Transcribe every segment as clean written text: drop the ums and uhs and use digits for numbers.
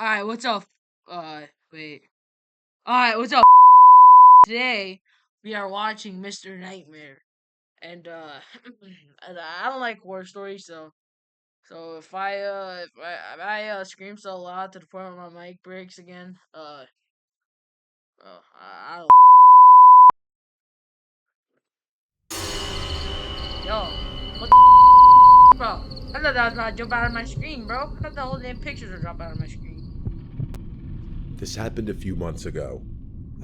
Alright, what's up? Wait. Alright, what's up? Today, we are watching Mr. Nightmare. And, and I don't like horror stories, so if I scream so loud to the point where my mic breaks again, I don't. Yo, what the bro? I thought that was about to jump out of my screen, bro. I thought the whole damn pictures would jump out of my screen. This happened a few months ago.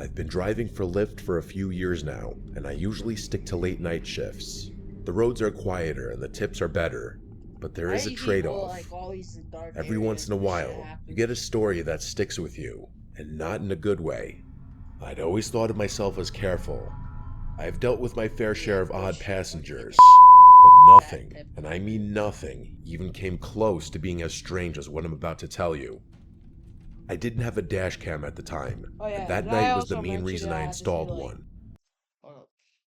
I've been driving for Lyft for a few years now, and I usually stick to late night shifts. The roads are quieter and the tips are better, but there is a trade-off. Every once in a while, you get a story that sticks with you, and not in a good way. I'd always thought of myself as careful. I've dealt with my fair share of odd passengers, but nothing, and I mean nothing, even came close to being as strange as what I'm about to tell you. I didn't have a dash cam at the time, and that night was the main reason I installed one.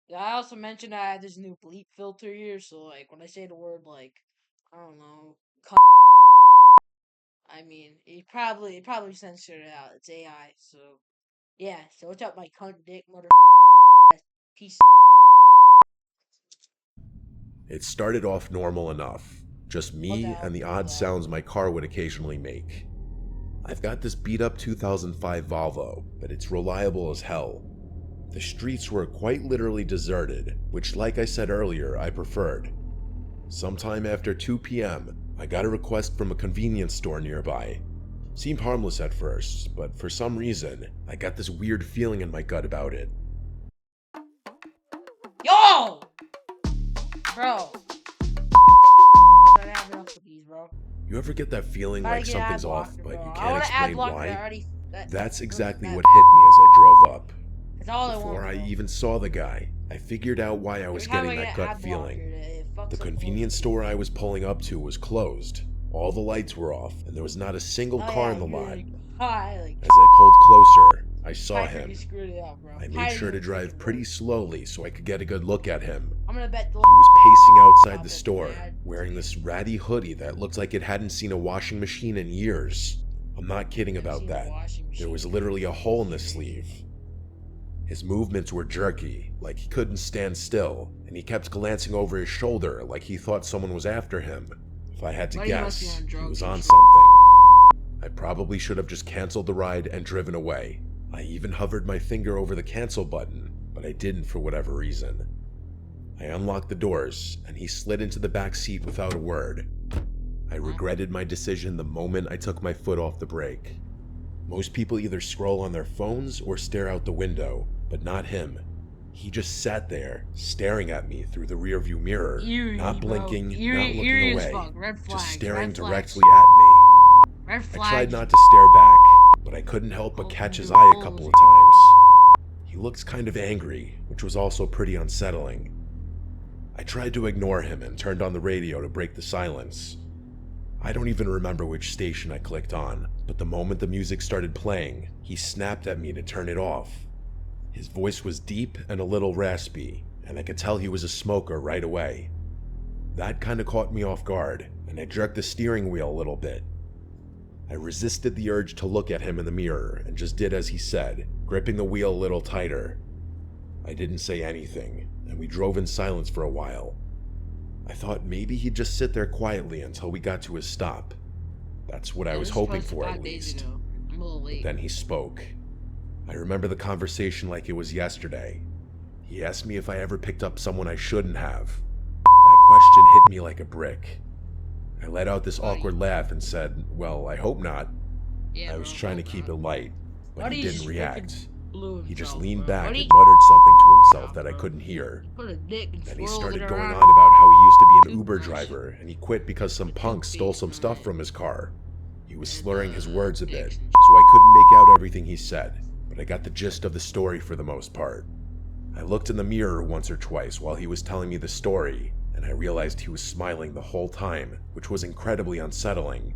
Yeah, I also mentioned I had this new bleep filter here, so like when I say the word like, I don't know, I mean it probably censored it out. It's AI, so yeah. So what's up, my cunt dick mother piece? It started off normal enough, just me and the odd sounds my car would occasionally make. I've got this beat up 2005 Volvo, but it's reliable as hell. The streets were quite literally deserted, which like I said earlier, I preferred. Sometime after 2 p.m., I got a request from a convenience store nearby. Seemed harmless at first, but for some reason, I got this weird feeling in my gut about it. Yo! Bro. I have enough of these, bro. You ever get that feeling like something's off, but you can't explain why? That's exactly what hit me as I drove up. Before I even saw the guy, I figured out why I was getting that gut feeling. The convenience store I was pulling up to was closed. All the lights were off, and there was not a single car in the lot. As I pulled closer, I saw him. I made sure to drive pretty slowly so I could get a good look at him. He was pacing outside the store, wearing this ratty hoodie that looked like it hadn't seen a washing machine in years. I'm not kidding about that. There was literally a hole in the sleeve. His movements were jerky, like he couldn't stand still, and he kept glancing over his shoulder like he thought someone was after him. If I had to guess, he was on something. I probably should have just canceled the ride and driven away. I even hovered my finger over the cancel button, but I didn't for whatever reason. I unlocked the doors, and he slid into the back seat without a word. I regretted my decision the moment I took my foot off the brake. Most people either scroll on their phones or stare out the window, but not him. He just sat there, staring at me through the rearview mirror, not blinking, not looking away, just staring directly at me. I tried not to stare back, but I couldn't help but catch his eye a couple of times. He looked kind of angry, which was also pretty unsettling. I tried to ignore him and turned on the radio to break the silence. I don't even remember which station I clicked on, but the moment the music started playing, he snapped at me to turn it off. His voice was deep and a little raspy, and I could tell he was a smoker right away. That kinda caught me off guard, and I jerked the steering wheel a little bit. I resisted the urge to look at him in the mirror and just did as he said, gripping the wheel a little tighter. I didn't say anything, and we drove in silence for a while. I thought maybe he'd just sit there quietly until we got to his stop. That's what I was hoping for, at least. But then he spoke. I remember the conversation like it was yesterday. He asked me if I ever picked up someone I shouldn't have. That question hit me like a brick. I let out this awkward laugh and said, well, I hope not. I was trying to keep it light, but he didn't react. He just leaned back and muttered something to himself that I couldn't hear. Then he started going on about how he used to be an Uber driver and he quit because some punk stole some stuff from his car. He was slurring his words a bit, so I couldn't make out everything he said, but I got the gist of the story for the most part. I looked in the mirror once or twice while he was telling me the story, and I realized he was smiling the whole time, which was incredibly unsettling.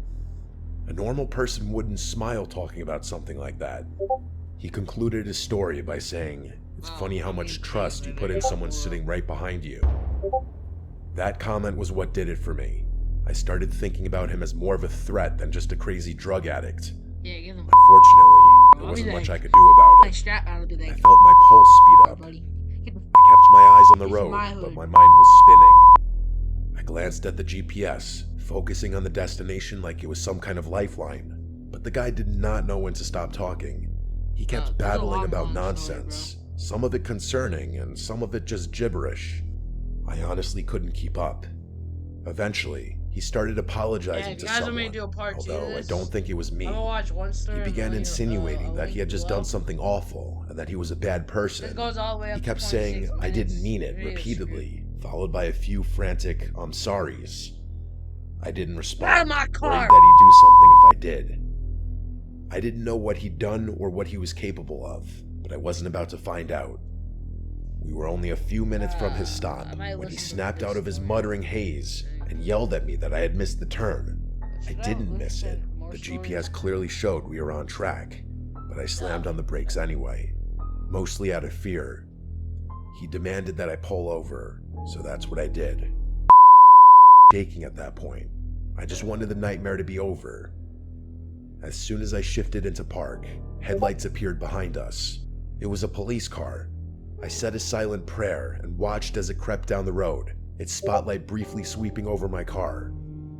A normal person wouldn't smile talking about something like that. He concluded his story by saying, "It's funny how much trust you put in someone sitting right behind you." That comment was what did it for me. I started thinking about him as more of a threat than just a crazy drug addict. Yeah, give them. Unfortunately, there wasn't much I could do about it. I felt my pulse speed up. I kept my eyes on the road, but my mind was spinning. I glanced at the GPS, focusing on the destination like it was some kind of lifeline, but the guy did not know when to stop talking. He kept babbling about nonsense, some of it concerning and some of it just gibberish. I honestly couldn't keep up. Eventually, he started apologizing to someone, although I don't think it was me. He began insinuating that he had just done something awful and that he was a bad person. He kept saying, "I didn't mean it," repeatedly, followed by a few frantic "I'm sorries." I didn't respond, worried that he'd do something if I did. I didn't know what he'd done or what he was capable of, but I wasn't about to find out. We were only a few minutes from his stop when he snapped out of his muttering haze and yelled at me that I had missed the turn. I didn't miss it. The GPS clearly showed we were on track, but I slammed on the brakes anyway, mostly out of fear. He demanded that I pull over, so that's what I did. Shaking at that point. I just wanted the nightmare to be over. As soon as I shifted into park, headlights appeared behind us. It was a police car. I said a silent prayer and watched as it crept down the road, its spotlight briefly sweeping over my car.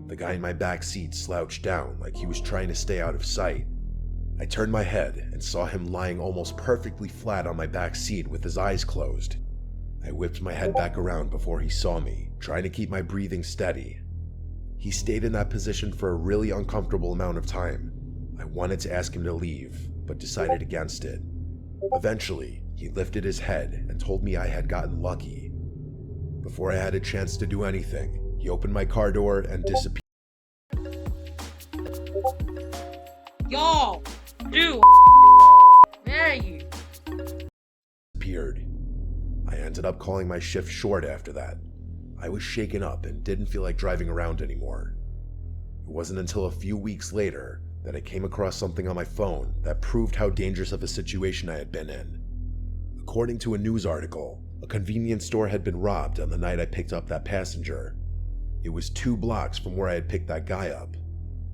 The guy in my back seat slouched down like he was trying to stay out of sight. I turned my head and saw him lying almost perfectly flat on my back seat with his eyes closed. I whipped my head back around before he saw me, trying to keep my breathing steady. He stayed in that position for a really uncomfortable amount of time. I wanted to ask him to leave, but decided against it. Eventually, he lifted his head and told me I had gotten lucky. Before I had a chance to do anything, he opened my car door and disappeared. Yo! Dude! Where are you? Disappeared. I ended up calling my shift short after that. I was shaken up and didn't feel like driving around anymore. It wasn't until a few weeks later that I came across something on my phone that proved how dangerous of a situation I had been in. According to a news article, a convenience store had been robbed on the night I picked up that passenger. It was 2 blocks from where I had picked that guy up.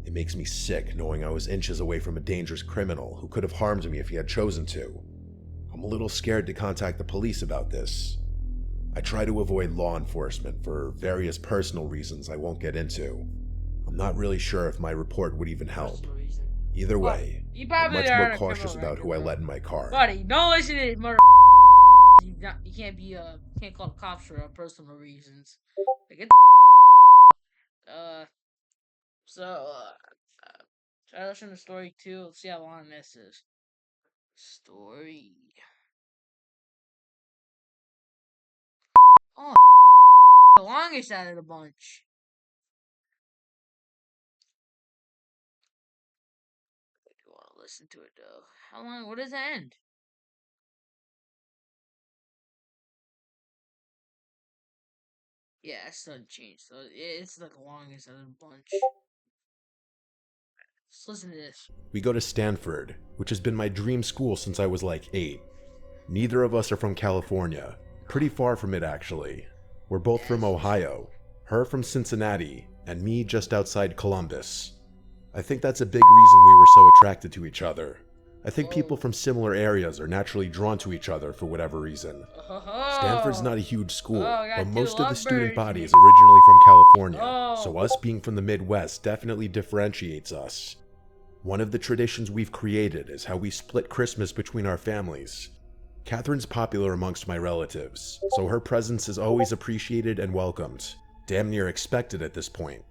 It makes me sick knowing I was inches away from a dangerous criminal who could have harmed me if he had chosen to. I'm a little scared to contact the police about this. I try to avoid law enforcement for various personal reasons I won't get into. I'm not really sure if my report would even help. Either way, I'm much more cautious about who I let in my car. Buddy, don't listen to this mother. You can't call the cops for personal reasons. Like, try to listen to story 2. Let's see how long this is. Story. Oh, the longest out of the bunch. If you want to listen to it though, how long? What does it end? Yeah, it's doesn't change. So it's like the longest out of the bunch. Let's listen to this. We go to Stanford, which has been my dream school since I was like 8. Neither of us are from California. Pretty far from it, actually. We're both from Ohio. Her from Cincinnati, and me just outside Columbus. I think that's a big reason we were so attracted to each other. I think people from similar areas are naturally drawn to each other for whatever reason. Stanford's not a huge school, but most of the student body is originally from California, so us being from the Midwest definitely differentiates us. One of the traditions we've created is how we split Christmas between our families. Catherine's popular amongst my relatives, so her presence is always appreciated and welcomed, damn near expected at this point.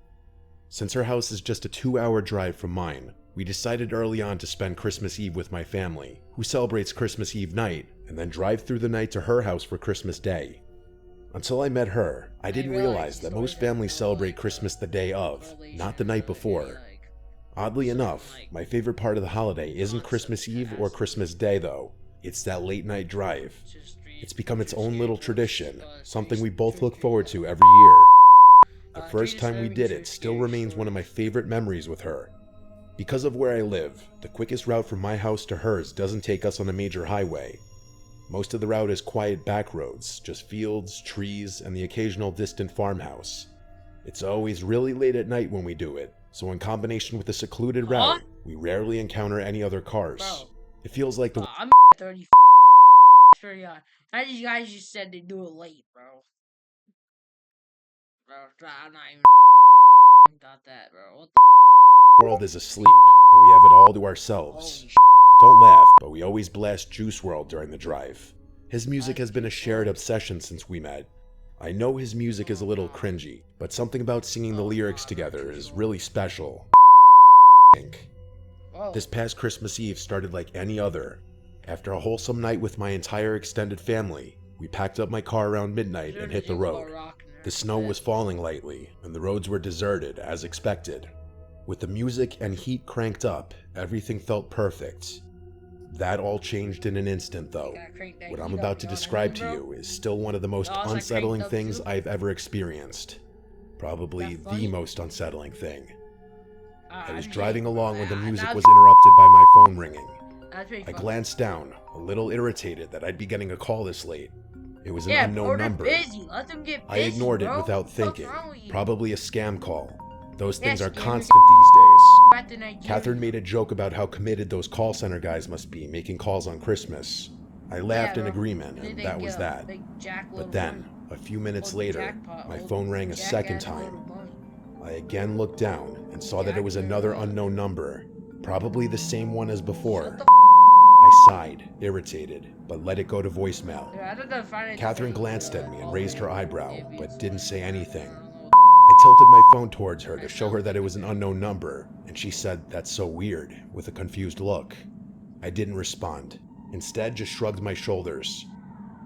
Since her house is just a 2-hour drive from mine, we decided early on to spend Christmas Eve with my family, who celebrates Christmas Eve night, and then drive through the night to her house for Christmas Day. Until I met her, I didn't realize that most families celebrate Christmas the day of, not the night before. Oddly enough, my favorite part of the holiday isn't Christmas Eve or Christmas Day though. It's that late night drive. It's become its own little tradition, something we both look forward to every year. The first time we did it still remains one of my favorite memories with her. Because of where I live, the quickest route from my house to hers doesn't take us on a major highway. Most of the route is quiet back roads, just fields, trees, and the occasional distant farmhouse. It's always really late at night when we do it, so in combination with the secluded route, We rarely encounter any other cars. Bro. It feels like the... I'm 30 pretty on. How did you guys just said they do it late, bro? Bro, I'm not even got that, bro. What the world is asleep, and we have it all to ourselves. Don't laugh, but we always blast Juice WRLD during the drive. His music has been a shared obsession since we met. I know his music is a little cringy, but something about singing the lyrics together is really special. This past Christmas Eve started like any other. After a wholesome night with my entire extended family, we packed up my car around midnight and hit the road. The snow was falling lightly, and the roads were deserted as expected. With the music and heat cranked up, everything felt perfect. That all changed in an instant though. What I'm about to describe to you is still one of the most unsettling things I've ever experienced. Probably the most unsettling thing. I was driving along when the music was interrupted by my phone ringing. I glanced down, a little irritated that I'd be getting a call this late. It was an unknown number. I ignored it without thinking. Probably a scam call. Those things are constant these days. Catherine made a joke about how committed those call center guys must be making calls on Christmas. I laughed in agreement, and that was that. But then, a few minutes later, my phone rang a second time. I again looked down and saw that it was another unknown number, probably the same one as before. I sighed, irritated, but let it go to voicemail. Catherine glanced at me and raised her eyebrow, but didn't say anything. I tilted my phone towards her to show her that it was an unknown number, and she said, "That's so weird," with a confused look. I didn't respond, instead just shrugged my shoulders.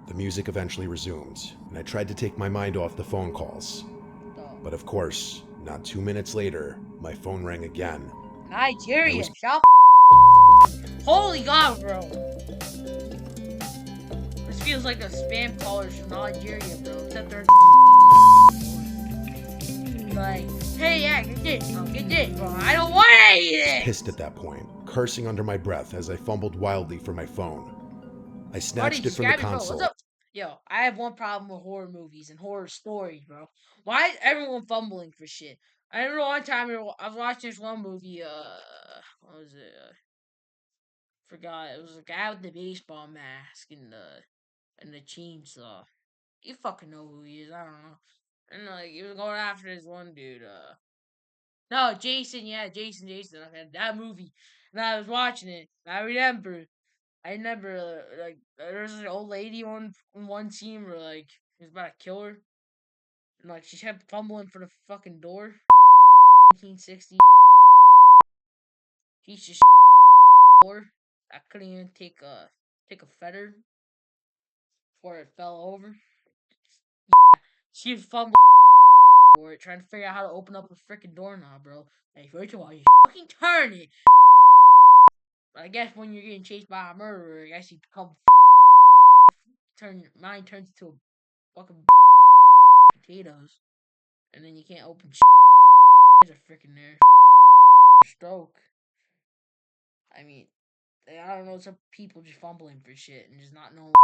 The music eventually resumed, and I tried to take my mind off the phone calls. But of course, not 2 minutes later, my phone rang again. Nigeria, holy God, bro. This feels like a spam caller from Nigeria, bro. Except they're like, hey, yeah, get this, bro. I don't want to eat it. Pissed at that point, cursing under my breath as I fumbled wildly for my phone. I snatched it from the console. What's up? Yo, I have one problem with horror movies and horror stories, bro. Why is everyone fumbling for shit? I remember one time I was watching this one movie, what was it? Forgot. It was a guy with the baseball mask and the chainsaw. You fucking know who he is, I don't know. And like he was going after this one dude, no, Jason, Jason, okay, that movie. And I was watching it, and I remember, like, there was an old lady on one scene where, like, he was about to kill her. And, like, she kept fumbling for the fucking door. 1960. Piece of door. I couldn't even take a feather before it fell over. She was fumbling for it, trying to figure out how to open up a freaking doorknob, bro. Like, first of all, you fucking turn it. But I guess when you're getting chased by a murderer, I guess you become mine turns into a fucking potatoes, and then you can't open There's a freaking there stroke. I mean, I don't know, some people just fumbling for shit and just not knowing.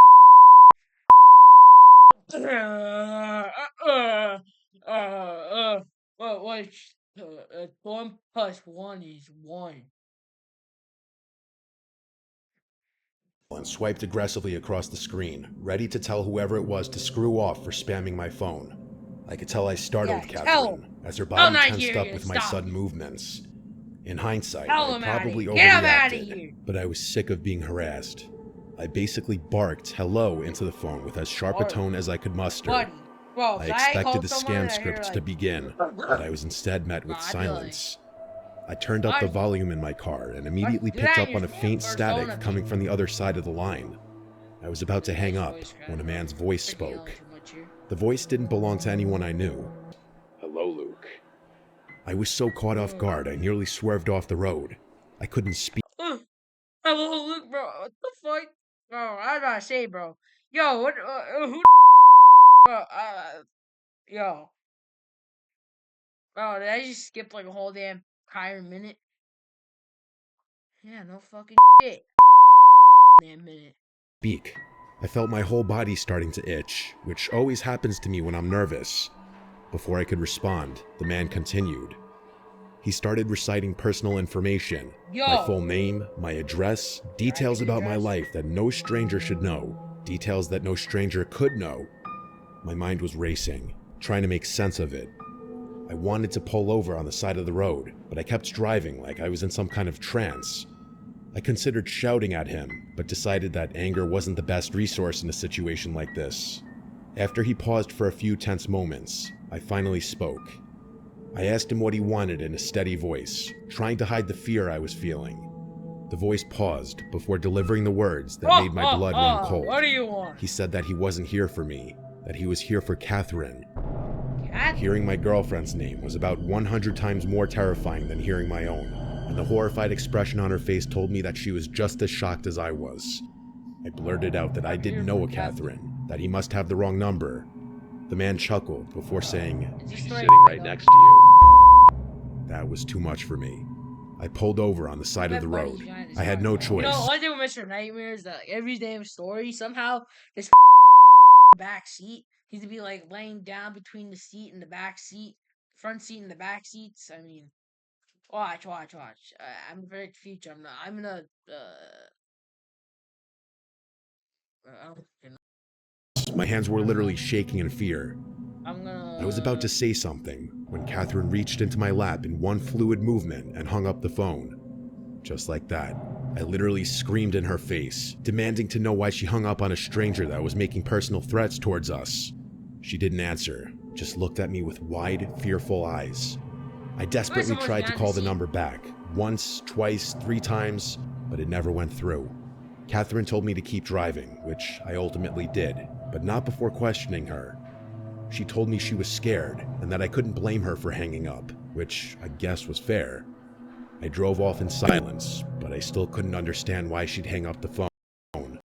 What's 1 plus 1 is 1. And swiped aggressively across the screen, ready to tell whoever it was to screw off for spamming my phone. I could tell I startled Catherine as her body tensed up with my sudden movements. In hindsight, I probably overreacted, but I was sick of being harassed. I basically barked hello into the phone with as sharp a tone as I could muster. I expected the scam script to begin, but I was instead met with silence. I turned up the volume in my car and immediately picked up on a faint static coming from the other side of the line. I was about to hang up when a man's voice spoke. The voice didn't belong to anyone I knew. "Hello, Luke." I was so caught off guard I nearly swerved off the road. I couldn't speak. Hello, Luke, bro. What the fuck? Bro, I gotta say, bro. Yo, what, who bro, yo. Bro, did I just skip like a whole damn entire minute? Yeah, no fucking shit. Damn minute. Speak. I felt my whole body starting to itch, which always happens to me when I'm nervous. Before I could respond, the man continued. He started reciting personal information, my full name, my address, details about my life that no stranger should know, details that no stranger could know. My mind was racing, trying to make sense of it. I wanted to pull over on the side of the road, but I kept driving like I was in some kind of trance. I considered shouting at him, but decided that anger wasn't the best resource in a situation like this. After he paused for a few tense moments, I finally spoke. I asked him what he wanted in a steady voice, trying to hide the fear I was feeling. The voice paused before delivering the words that made my blood run cold. What do you want? He said that he wasn't here for me, that he was here for Catherine. Catherine? Hearing my girlfriend's name was about 100 times more terrifying than hearing my own, and the horrified expression on her face told me that she was just as shocked as I was. I blurted out that I didn't know a Catherine, that he must have the wrong number. The man chuckled before saying, "She's sitting right next to you." That was too much for me. I pulled over on the side of the road. I had no choice. You know, one thing with Mr. Nightmare is that every damn story, somehow, this back seat, he's to be like laying down between the seat and the back seat, front seat and the back seats. I mean, watch. I'm very confused. I'm gonna, I don't know. My hands were literally shaking in fear. I was about to say something when Catherine reached into my lap in one fluid movement and hung up the phone. Just like that, I literally screamed in her face, demanding to know why she hung up on a stranger that was making personal threats towards us. She didn't answer, just looked at me with wide, fearful eyes. I desperately tried to call the number back, once, twice, 3 times, but it never went through. Catherine told me to keep driving, which I ultimately did, but not before questioning her. She told me she was scared and that I couldn't blame her for hanging up, which I guess was fair. I drove off in silence, but I still couldn't understand why she'd hang up the phone.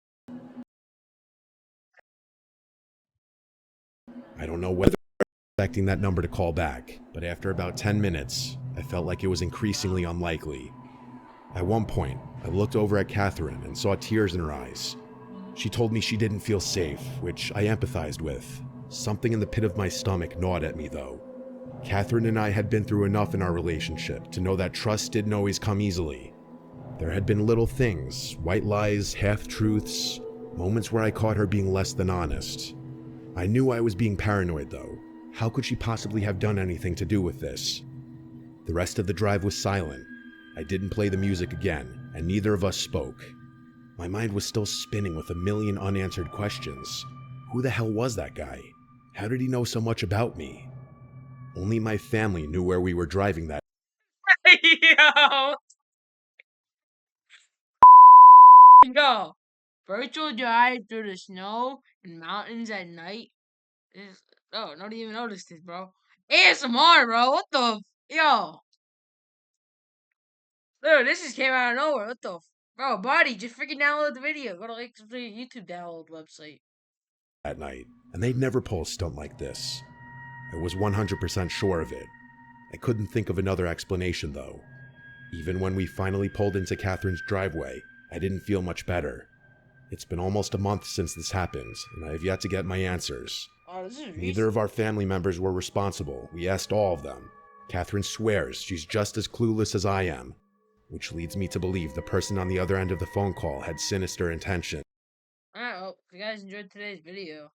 I don't know whether I was expecting that number to call back, but after about 10 minutes, I felt like it was increasingly unlikely. At one point, I looked over at Catherine and saw tears in her eyes. She told me she didn't feel safe, which I empathized with. Something in the pit of my stomach gnawed at me, though. Catherine and I had been through enough in our relationship to know that trust didn't always come easily. There had been little things, white lies, half-truths, moments where I caught her being less than honest. I knew I was being paranoid, though. How could she possibly have done anything to do with this? The rest of the drive was silent. I didn't play the music again, and neither of us spoke. My mind was still spinning with a million unanswered questions. Who the hell was that guy? How did he know so much about me? Only my family knew where we were driving that. Yo, virtual drive through the snow and mountains at night. Not even noticed this, bro. ASMR, bro. What the? Yo. Dude, this just came out of nowhere. What the? Bro, buddy, just freaking download the video. Go to like the YouTube download website. At night, and they'd never pull a stunt like this. I was 100% sure of it. I couldn't think of another explanation, though. Even when we finally pulled into Catherine's driveway, I didn't feel much better. It's been almost a month since this happened, and I have yet to get my answers. Neither of our family members were responsible. We asked all of them. Catherine swears she's just as clueless as I am, which leads me to believe the person on the other end of the phone call had sinister intention. Alright, well, if you guys enjoyed today's video,